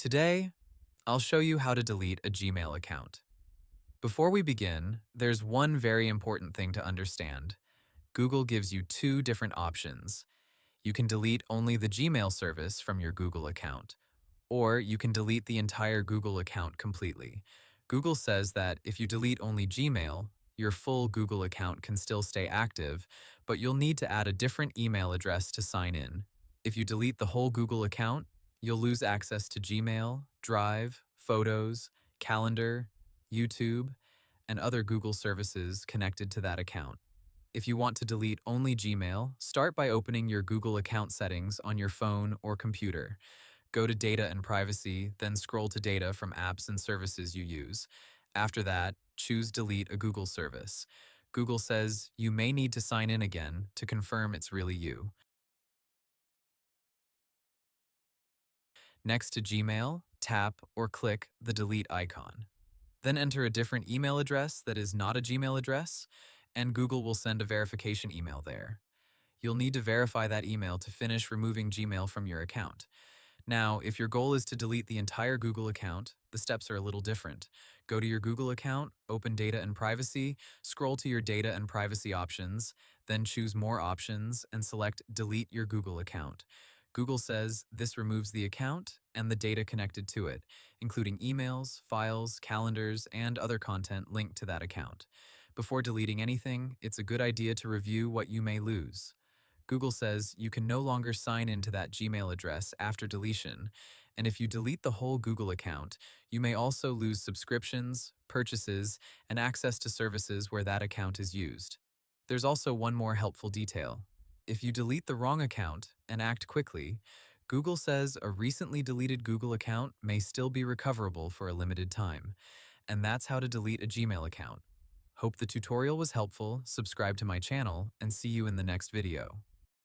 Today, I'll show you how to delete a Gmail account. Before we begin, there's one very important thing to understand. Google gives you two different options. You can delete only the Gmail service from your Google account, or you can delete the entire Google account completely. Google says that if you delete only Gmail, your full Google account can still stay active, but you'll need to add a different email address to sign in. If you delete the whole Google account, you'll lose access to Gmail, Drive, Photos, Calendar, YouTube, and other Google services connected to that account. If you want to delete only Gmail, start by opening your Google account settings on your phone or computer. Go to Data and Privacy, then scroll to data from apps and services you use. After that, choose Delete a Google service. Google says you may need to sign in again to confirm it's really you. Next to Gmail, tap or click the delete icon. Then enter a different email address that is not a Gmail address, and Google will send a verification email there. You'll need to verify that email to finish removing Gmail from your account. Now, if your goal is to delete the entire Google account, the steps are a little different. Go to your Google account, open Data and Privacy, scroll to your Data and Privacy options, then choose More Options and select Delete your Google account. Google says this removes the account and the data connected to it, including emails, files, calendars, and other content linked to that account. Before deleting anything, it's a good idea to review what you may lose. Google says you can no longer sign into that Gmail address after deletion, and if you delete the whole Google account, you may also lose subscriptions, purchases, and access to services where that account is used. There's also one more helpful detail. If you delete the wrong account and act quickly, Google says a recently deleted Google account may still be recoverable for a limited time. And that's how to delete a Gmail account. Hope the tutorial was helpful, subscribe to my channel, and see you in the next video.